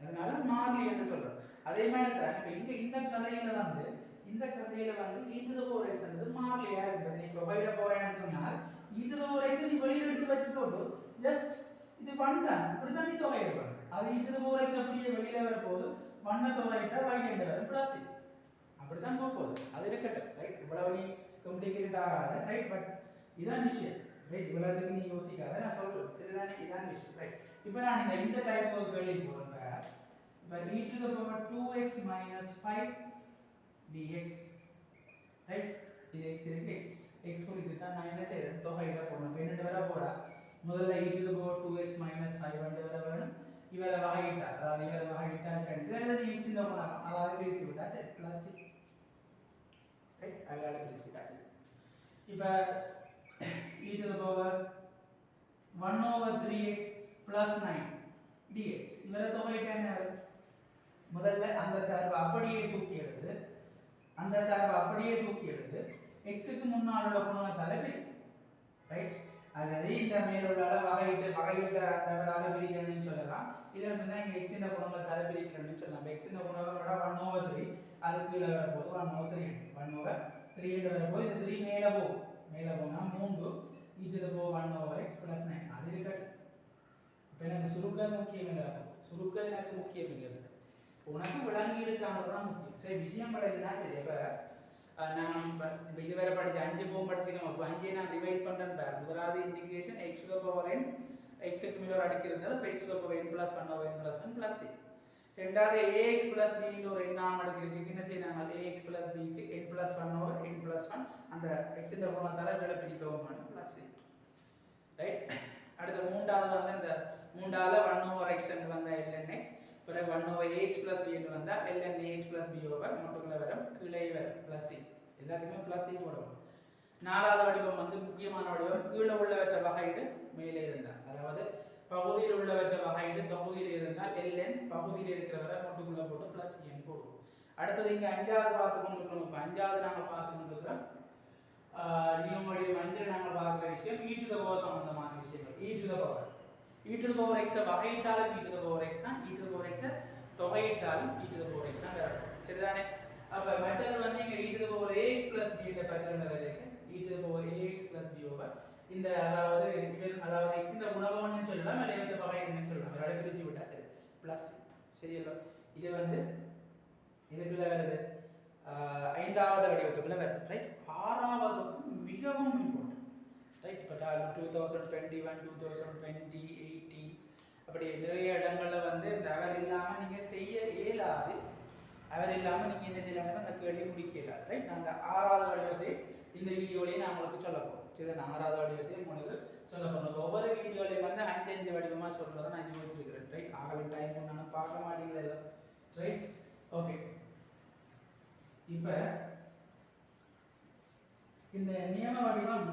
அதனால மாறிலி என்று சொல்றோம். அதே மாதிரி தான் இப்ப இங்க இந்த கதையில வந்து e to the power x என்பது மாறிலியா இருக்குது. நீ தொகையிட போறேன்னு சொன்னால் e to the power x நீ வெளியில எடுத்து வச்சுக்கோடு, ஜஸ்ட் இது பண்ணலாம், இப்படிதான் நீ தொகையிடணும். அது e to the power x அப்படியே வெளியில வர போது 1 தொகையிட்டா y என்று வரும் பிளஸ், அப்படிதான் போகுது. அது இருக்கட்டும், ரைட்? இவ்வளவு நீ காம்ப்ளிகேட்டட் ஆகாத, ரைட்? பட் இதான் விஷயம், ரைட்? இவ்வளவுக்கு நீ யோசிக்காத, நான் சொல்றேன் சரிதானே? இதான் விஷயம், ரைட்? இப்போ நான் இந்த டைப் ஆஃப் கேள்வி போறேன். இப்போ e to the power 2x minus 5 dx, right? இது x இருக்கு, x குறித்து தான் நான் என்ன செய்றேன்? தொகையிட போறேன். என்னண்டு வர போறா? முதல்ல e to the power 2x minus 5 வந்து வர வேணும். இவரை வகையிட்டா, அதாவது இவரை வகையிட்டா கண்டு அல்லது x இந்த குணகம், அதாவது பிரித்து விட்டாச்சு பிளஸ், ரைட்? அதால பிரித்து விட்டாச்சு. இப்போ e to the power 1 over 3x plus 9 dx, இவரை தொகையிட்டா என்ன வரும்? முதல்ல அந்த சார்பை அப்படியே தூக்கி எழுது, x க்கு முன்னால் உள்ள குணகத்தால பிரி, ரைட்? அதாவது இந்த மேலுள்ள வகையிட்ட தவறால பிரிக்கணும்னு சொல்லலாம். இதில் சொன்னா இங்க x இன் குணகத்தால பிரிக்கணும்னு சொல்லலாம். x இன் குணகத்தோட 1 over 3 அது கீழே வரப்போது 1 over 3 என்று வரப்போது இந்த 3 மேலே போனா 3 e to the power 1 over x plus 9 அது இருக்கட்டும். இப்போ எனக்கு சுருக்கல் முக்கியம் இல்லை, சுருக்கல் எனக்கு முக்கியம் இல்லை, உனக்கு விளங்கி இருக்காங்கதான் முக்கியம். சரி, விஷயம் படைக்குதா? சரி, இப்போ நான் இப்போ இதுவரை படிச்ச 5 ஃபார்ம் படிச்சுக்கோங்க. இப்போ 5 நான் ரிவைஸ் பண்ணுறேன் பாரு. முதலாவது integration x to the power n, x க்கு மேல ஒரு அடுக்கு இருந்தால் இப்போ x to the power n plus 1 over n plus 1 plus c. ரெண்டாவது ax plus b ன்ற ஒரு எண்ணாம் அடுக்கு இருக்கு. என்ன செய்யறாங்க? ax plus b க்கு n plus 1 over n plus 1 அந்த x ன்ற குணகத்தால விட பிரிக்கவும் plus c, ரைட்? அடுத்து மூன்றாவது வந்து இந்த மூன்றாவது 1 over x என்று வந்தா ln x, பிறகு 1 over ax plus b என்று வந்தா ln ax plus b over மொத்தக்குள்ள வரும் கீழே வரும் plus c. எல்லாத்துக்குமே plus c போடுவோம். நாலாவது வடிவம் வந்து முக்கியமான வடிவம், கீழே உள்ளவற்றை வகையிடு மேலே இருந்தால், அதாவது பகுதியில் உள்ளவற்றை வகையிடு தொகுதியில் இருந்தால் ln பகுதியில் இருக்கிறவரை மொத்தக்குள்ள போட்டு plus c என்று போடுவோம். அடுத்தது இங்க அஞ்சாவது பார்த்து கொண்டிருக்கிறோம். இப்போ அஞ்சாவது நாங்கள் பார்த்து கொண்டிருக்கிறோம் நியூமரியம் 5 நாங்கள் பார்க்குற விஷயம் e to the power சம்பந்தமான விஷயங்கள். e to the power x வகையிட்டாலும் e to the power x தான், e to the power x தொகையிட்டாலும் e to the power x தான் வரும். சரிதானே? அப்ப மெத்தட் வந்து இங்க e to the power ax plus b என்ற பேட்டர்ன்ல வருது. e to the power ax plus b over இந்த அதாவது x ன்ற குணகம்னு சொல்லலாம், இல்ல இவற்றை வகைன்னு சொல்லலாம். ரெண்டு பிரிச்சு விட்டா சரி பிளஸ். சரியல்ல? இது வந்து இதுக்குள்ள வருது ஐந்தாவது வடிவத்துக்குள்ள வரும் ரைட். ஆறாவது மிகவும் இம்பார்ட்டன்ட் ரைட். இப்போ 2021 2020 18 அப்படி நிறைய இடங்கள்ல வந்து இந்த அவர் இல்லாமல் நீங்கள் செய்ய இயலாது. அவர் இல்லாமல் நீங்கள் என்ன செய்யலாங்கன்னா அந்த கேள்வி முடிக்க இயலாது ரைட். நாங்கள் ஆறாவது வடிவத்தை இந்த வீடியோலேயே நான் உங்களுக்கு சொல்ல போகிறோம். சரி, நான் ஆறாவது வடிவத்தை உங்களுக்கு சொல்ல போகிறோம். ஒவ்வொரு வீடியோலையும் வந்து 5 வடிவமாக சொல்கிறத நான் யோசிச்சிருக்கிறேன் ரைட். ஆகவே டைம் நான் பார்க்க மாட்டேங்கிறது ரைட். ஓகே, இப்போ இந்த நியம வடிவம்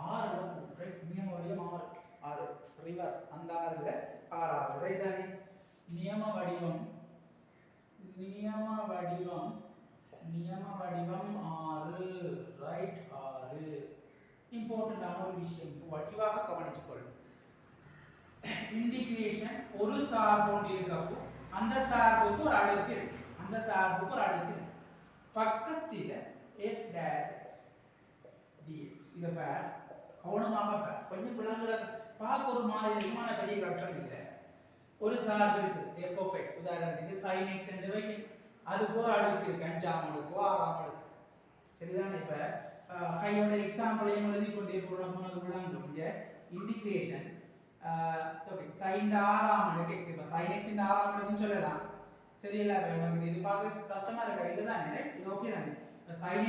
6 ரைட். நியம வடிவம் 6 ரிவர் அந்த 6ல 6 ரைட் தானே. நியம வடிவம் 6 ரைட். 6 இம்பார்ட்டன்டான ஒரு விஷயம் வடிவாக கவனிச்சுக்கொள்ளும். இன்டிகிரேஷன் ஒரு சார்பு ஒன்று இருக்கப்போ அந்த சார்புக்கு ஒரு அடுக்கு இருக்கு. அந்த சார்புக்கு ஒரு அடுக்கு இருக்கு. பக்கத்தில் f dash x dx. இத பார், கவனமாக பார். கொஞ்சம் விளங்குற பார்க்க ஒரு மாதிரி இருக்குமான பெரிய கஷ்டம் இல்லை. ஒரு சார்பு இருக்கு f of x. உதாரணத்துக்கு sin x என்று வைங்க. அதுக்கு ஒரு அடுக்கு இருக்கு, 5ஆம் அடுக்கு 6ஆம் அடுக்கு. சரிதானே. இப்ப கையோட எக்ஸாம்பிளையும் எழுதி கொண்டே போறோம். நமக்கு விளங்கும் இங்க இன்டிகிரேஷன் sin 6ஆம் அடுக்கு x. இப்ப sin x இன் 6ஆம் அடுக்குன்னு சொல்லலாம். சரியில்ல, நமக்கு இது பார்க்க கஷ்டமா இருக்கா? இல்லதானே. இது ஓகே தானே. இப்ப sin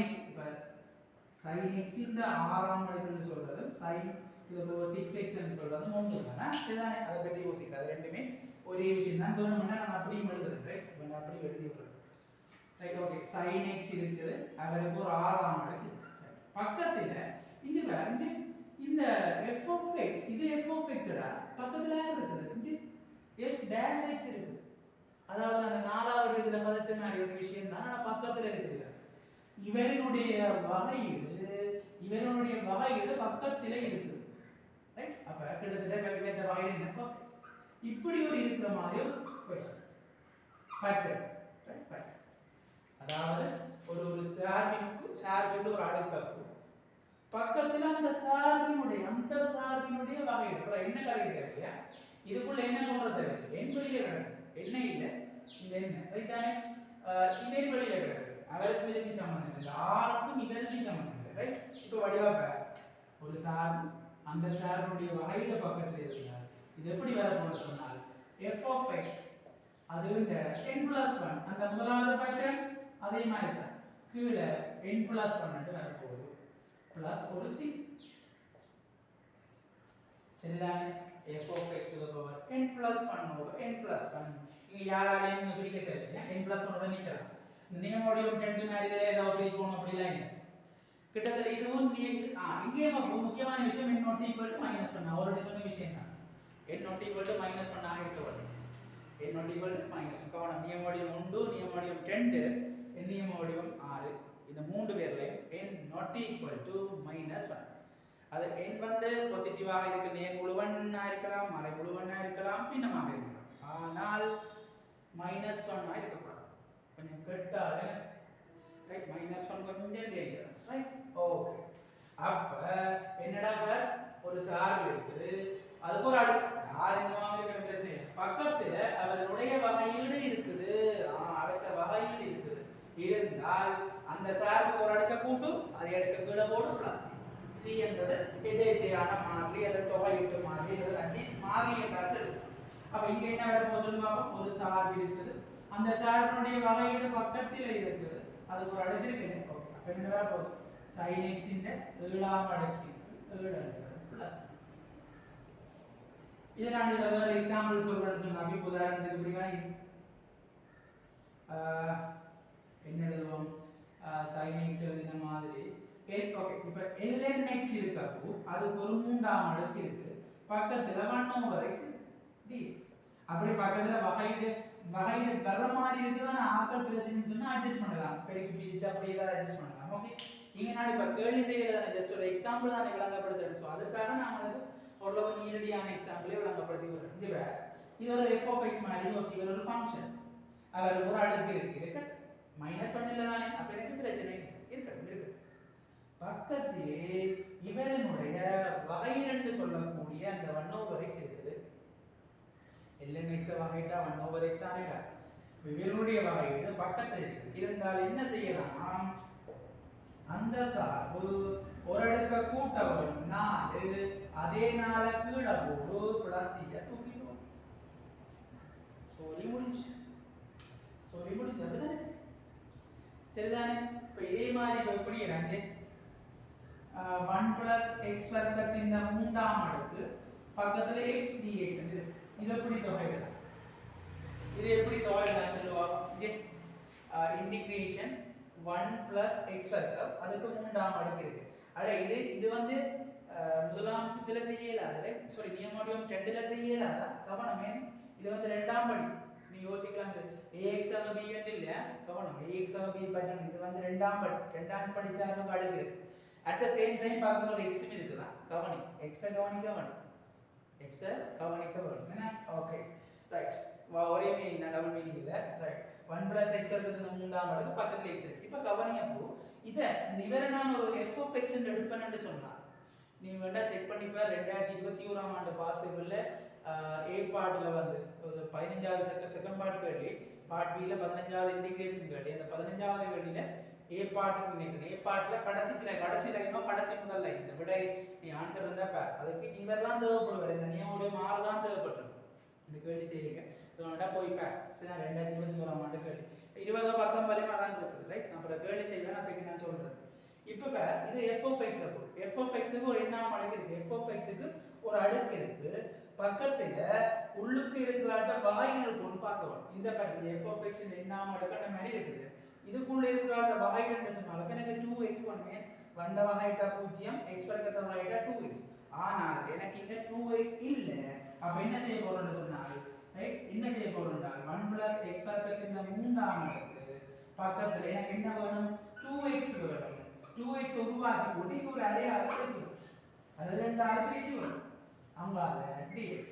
x இந்த 6ஆம் அடுக்குன்னு சொல்றது sin இது 6x ன்னு சொல்றது ஒன்று தானே. சரிதானே. அதை பற்றி யோசிக்காது. ரெண்டுமே ஒரே விஷயம் தான். வேணும்னா நான் அப்படியே எழுதுறேன் ரைட். நான் அப்படியே எழுதி விடுறேன் ரைட். ஓகே, sin x இருக்குது, அவருக்கு ஒரு 6ஆம் அடுக்கு இருக்கு. பக்கத்துல இது வந்து இந்த f of x, இது f of x டா பக்கத்துல யார் இருக்குது? இது f dash x இருக்குது. அதாவது அந்த 4வது இதுல பதிச்ச மாதிரி ஒரு விஷயம் தான். ஆனா பக்கத்துல இருக்குது. இவருடைய வகையீடு பக்கத்துல இருக்குது ரைட். அப்ப கிட்டத்தட்ட இவருடைய வகையீடு என்ன? cos x. இப்படி ஒரு இருக்கிற மாதிரி ஒரு क्वेश्चन பேட்டர்ன் ரைட். பேட்டர்ன் அதாவது ஒரு சார்பின் ஒரு அடுக்கு பக்கத்துல அந்த சார்பினுடைய வகையீடு என்ன கிடைக்கிறது? இதுக்குள்ள என்ன கொண்டு தேவை? எண் வெளியில கிடக்கு. என்ன இல்லை இந்த என்ன ரைட் தானே. இதே வெளியில கிடக்கு. அவருக்கு இதுக்கு சம்பந்தம் இல்லை, ஆருக்கும் இதற்கு சம்பந்தம் இல்லை ரைட். இப்போ வடிவாக ஒரு சார்பு அந்த சார்புடைய வகையில பக்கத்தில் இருக்கிறார். இது எப்படி வரப்போகுது சொன்னால் f of x அது n+1 அந்த முதலாவது பேட்டர்ன் அதே மாதிரி தான். கீழே n+1 வரப்போகுது பிளஸ் ஒரு c. சரிதானே. f of x to the power n+1 over n+1. இங்க யாராலையும் பிரிக்க தேவையில்லை. n+1 நிக்கலாம். இந்த நியமோடியம் 10 மாதிரி ஏதாவது பிரிக்கணும் அப்படிலாம் இல்லை. கிட்டத்தட்ட இதுவும் இங்கே முக்கியமான விஷயம் n not equal to -1. அவருடைய சொன்ன விஷயம் தான். n not equal to -1 ஆக இருக்க வேண்டும். n not equal to -1. கவனம். நியமோடியம் 1, நியமோடியம் 2, நியமோடியம் 6. இந்த மூன்று பேர்லையும் n not equal to -1. அது n வந்து பாசிட்டிவாக இருக்க நேர் முழுவண்ணா இருக்கலாம், மறை முழுவண்ணா இருக்கலாம், பின்னமாக இருக்கலாம். ஆனால் -1 ஆ இருக்கக்கூடாது. கொஞ்சம் கெட்டால ரைட். -1 கொஞ்சம் டேஞ்சரஸ் ரைட். ஓகே, அப்ப என்னடா ஒரு சார்பு இருக்குது, அதுக்கு ஒரு அடுக்கு பக்கத்துல அவருடைய வகையீடு இருக்குது. அவற்ற வகையீடு இருக்குது இருந்தால் அந்த சார்புக்கு ஒரு அடுக்க கூட்டு, அதை அடுக்க கீழே போடு பிளஸ் c என்பது எதேச்சையான மாறிலி அல்லது தொகையீட்டு மாறிலி அல்லது அட்லீஸ்ட் மாறிலி என்றால். அப்ப இங்க என்ன வரப்போ சொல்லுங்க. ஒரு சார்பு இருக்குது, அந்த சார்பினுடைய வகையீடு பக்கத்தில் இருக்குது, அதுக்கு ஒரு அடுக்கு இருக்கு. ஓகே, அப்ப என்ன வரப்போகுது? sin x இந்த 7ஆம் அடுக்குக்கு 7 பிளஸ். இதை நான் இதில் வேறு எக்ஸாம்பிள் சொல்கிறேன்னு சொன்னால் இப்போ உதாரணத்துக்கு இப்படி வாங்கி என்ன எழுதுவோம்? sin x எழுதின மாதிரி ஓகே. இப்போ ln x இருக்கப்போ அதுக்கு ஒரு 3ஆம் அடுக்கு இருக்கு, பக்கத்தில் 1/x dx. அப்படி பக்கத்தில் வகையீடு வர மாதிரி இருக்குதான் ஆக்கள் பிரச்சனைன்னு சொன்னால் அட்ஜஸ்ட் பண்ணலாம். பெருக்கி பிரிச்சு அப்படி ஏதாவது அட்ஜஸ்ட் பண்ணலாம். ஓகே, இங்கே நான் இப்போ கேள்வி செய்யறதான ஜஸ்ட் ஒரு எக்ஸாம்பிள் தான் விளங்கப்படுத்துறேன். ஸோ அதுக்காக நான் உங்களுக்கு ஓரளவு நீரடியான எக்ஸாம்பிளே விளங்கப்படுத்தி விடுறேன். இது ஒரு f of x மாதிரி இவர் ஒரு ஃபங்க்ஷன், அவர் ஒரு அடுக்கு இருக்கட்டும். -1 இல்லை தானே. அப்போ எனக்கு பிரச்சனை இருக்கட்டும். பக்கத்திலே இவனுடைய வகையீடு சொல்லக்கூடிய அந்த 1/x இருக்குது. ln x வகையிட்டா 1/x தானேடா. இவருடைய வகையீடு பக்கத்தில் இருக்கு இருந்தால் என்ன செய்யலாம் அந்த சார்பு ஒரு அடுக்க கூட்ட வரும் 4 அதே 4 கீழே போடு பிளஸ் இத தூக்கிடுவோம் சொல்லி முடிஞ்சு அப்படிதானே சரிதானே இப்போ இதே மாதிரி எப்படி இருக்கு 1 plus x வர்க்கத்தின் மூன்றாம் அடுக்கு பக்கத்துல x dx இது எப்படி தொகையிடலாம் இது எப்படி தொகையிடலாம் சொல்லுவாங்க இங்கே இன்டிகிரேஷன் 1 plus x வர்க்கம் அதுக்கு மூன்றாம் அடுக்கு இருக்கு அட இது வந்து முதலாம் இதுல செய்யலாத சாரி நியமோடியம் 2ல செய்யலாத கவனமே இது வந்து இரண்டாம் படி நீ யோசிக்கலாம் ax b இல்ல கவனம் ax b பட்டன் இது வந்து இரண்டாம் படி சார்ந்த அடுக்கு at the same time பக்கத்துல ஒரு x இருக்குதா கவனி x கவனிக்க வேணும் என்ன ஓகே ரைட் ஒரே மீனிங் தான் டபுள் மீனிங் இல்ல ரைட் 1 plus x வர்க்கத்தின் மூன்றாம் அடுக்கு பக்கத்துல x இருக்கு இப்போ கவனிங்க அப்போ இந்த இவரை நான் ஒரு f of x ன்னு எடுப்பேன்னு சொன்னா நீ வேணா செக் பண்ணிப்ப 2021 ஆம் ஆண்டு பாஸ் பேப்பர்ல A பார்ட்ல வந்து 15வது செகண்ட் பார்ட் கேள்வி பார்ட் B ல 15வது இன்டிகிரேஷன் கேள்வி அந்த 15வது கேள்வியில A பார்ட் நினைக்கிறேன் A பார்ட்ல கடைசி லைனோ கடைசி முதல் லைன் இந்த விடை நீ ஆன்சர் இருந்தா பார் அதுக்கு இதெல்லாம் தேவைப்படுவார் இந்த நியமோட மாற தான் தேவைப்படும் இந்த கேள்வி செய்யுங்க இதோட போய் பார் சரி 2021 ஆம் ஆண்டு கேள்வி 20 19 வரையும் அதான் இருக்குது ரைட் நான் அப்புறம் கேள்வி செய்வேன் அப்போ நான் சொல்றேன் இப்போ இது f of x அப்போ f of x க்கு ஒரு எண்ணாம் அடுக்கு இருக்கு f of x க்கு ஒரு அடுக்கு இருக்கு பக்கத்துல உள்ளுக்கு இருக்கிறாட்ட வாயிகள் கொண்டு பார்க்கலாம் இந்த பக்கத்துல f of x ன் எண்ணாம் அடுக்கு மாதிரி இருக்குது இதுக்குள்ள இருக்கிறாட்ட வாயிகள் என்ன சொன்னாலும் எனக்கு 2x பண்ணுவேன் வண்ட வகையிட்டா 0 x வர்க்கத்தை வகையிட்டா 2x ஆனால் எனக்கு இங்க 2x இல்ல அப்ப என்ன செய்ய போறோம்னு சொன்னால் ரைட் என்ன செய்ய போறோம்னா 1 plus x வர்க்கத்தின் மூன்றாம் அடுக்கு பக்கத்துல எனக்கு என்ன வேணும் 2x வேணும் 2x உருவாக்கி போட்டு ஒரு அரே அழைக்கிறோம் அது ரெண்டு பிரிச்சு வரும் அங்கால dx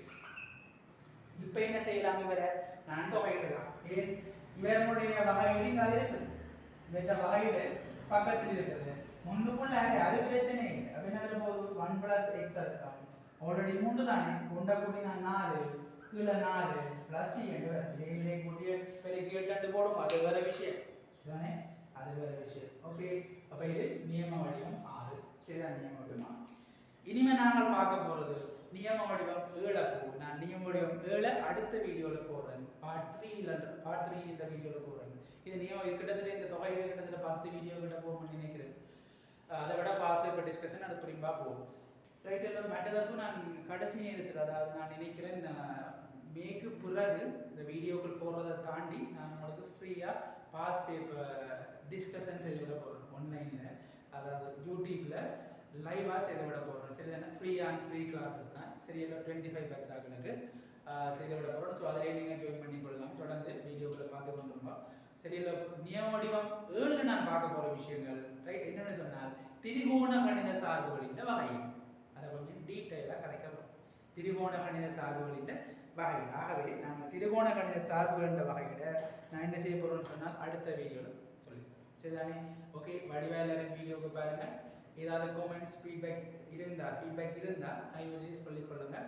இப்போ என்ன செய்யலாம் இவரை நான் தொகையிடலாம் ஏன் இவருடைய வகையீடு இங்க இருக்குது இவற்ற வகையீடு பக்கத்தில் இருக்குது முன்னுக்குள்ள அரே அது பிரச்சனை இல்லை அப்ப என்ன போகுது 1 plus x வர்க்கம் ஆல்ரெடி 3 தானே கொண்ட கூட்டி நான் 4 கீழே 4 பிளஸ் இதே கூட்டி பெருக்கி 8 போடும் அது வேற விஷயம் சரிதானே அது வேற விஷயம் ஓகே அப்ப இது நியம வடிவம் 6 சரிதான் நியம வடிவம் இனிமே நாங்கள் பார்க்க போறது நியம வடிவம் 7 அப்போ நான் நியம வடிவம் 7 அடுத்த வீடியோல போடுறேன் பார்ட் 3 இந்த வீடியோல போடுறேன் இது நியமம் கிட்டத்தட்ட இந்த தொகையில கிட்டத்தட்ட 10 வீடியோ கிட்ட போகணும்னு நினைக்கிறேன் அதை விட பாஸ் பேப்பர் டிஸ்கஷன் அது புரியும்பா போகும் ரைட் எல்லாம் மற்றதப்போ நான் கடைசி நேரத்தில் அதாவது நான் நினைக்கிறேன் மேக்கு பிறகு இந்த வீடியோக்கள் போடுறதை தாண்டி நான் உங்களுக்கு ஃப்ரீயாக பாஸ் பேப்பர் டிஸ்கஷன் செய்து விட போகிறேன் ஆன்லைனில் அதாவது யூடியூப்பில் லைவாக செய்து விட போகிறோம் சரி தானே ஃப்ரீ கிளாஸஸ் தான் சரியா 25 பேட்ச் ஆகுனுக்கு செய்து விட போகிறோம் ஸோ அதிலே நீங்கள் ஜாயின் பண்ணிக்கொள்ளலாம் தொடர்ந்து வீடியோக்களை பார்த்து கொண்டிருக்கோம் சரியில்லை நியம வடிவம் 7 நான் பார்க்க போகிற விஷயங்கள் ரைட் என்னென்னு சொன்னால் திரிகோண கணித சார்புகளின் வகை அதை கொஞ்சம் டீட்டெயிலாக கதைக்கிறோம் திரிகோண கணித சார்புகளின் வகை ஆகவே நாங்கள் திரிகோண கணித சார்புகளின் வகையிட நான் என்ன செய்ய போகிறோம்னு சொன்னால் அடுத்த வீடியோவில் சொல்லிடுறேன் சரிதானே ஓகே வடிவாயிலரன் வீடியோவுக்கு பாருங்கள் ஏதாவது காமெண்ட்ஸ் ஃபீட்பேக் இருந்தால் தயவுசெய்து சொல்லிக்கொள்ளுங்க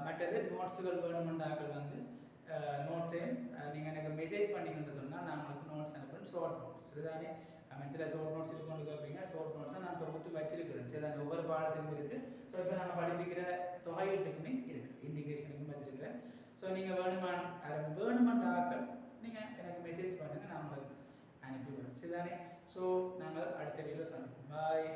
மற்றது நோட்ஸுகள் வேணுமென்றாக்கள் வந்து நோட்ஸையும் நீங்கள் எனக்கு மெசேஜ் பண்ணிங்கன்னு சொன்னால் நான் உங்களுக்கு நோட்ஸ் அனுப்புகிறேன் ஷார்ட் நோட்ஸ் சரிதானே சில ஷார்ட் நோட்ஸ் கொண்டு கேட்பீங்க ஷார்ட் நோட்ஸை நான் தொகுத்து வச்சிருக்கிறேன் சரிதானே ஒவ்வொரு பாடத்துக்கும் இருக்குது ஸோ இப்போ நான் படிப்பிக்கிற தொகையீட்டுக்குமே இருக்குது இன்டிகிரேஷனுக்கும் வச்சிருக்கிறேன் ஸோ நீங்கள் வேணுமென்றாக்கள் நீங்கள் எனக்கு மெசேஜ் பண்ணுங்கள் நான் உங்களுக்கு அனுப்பிவிடுறேன் சரிதானே ஸோ நாங்கள் அடுத்த வீடியோவில் சந்திப்போம் பாய்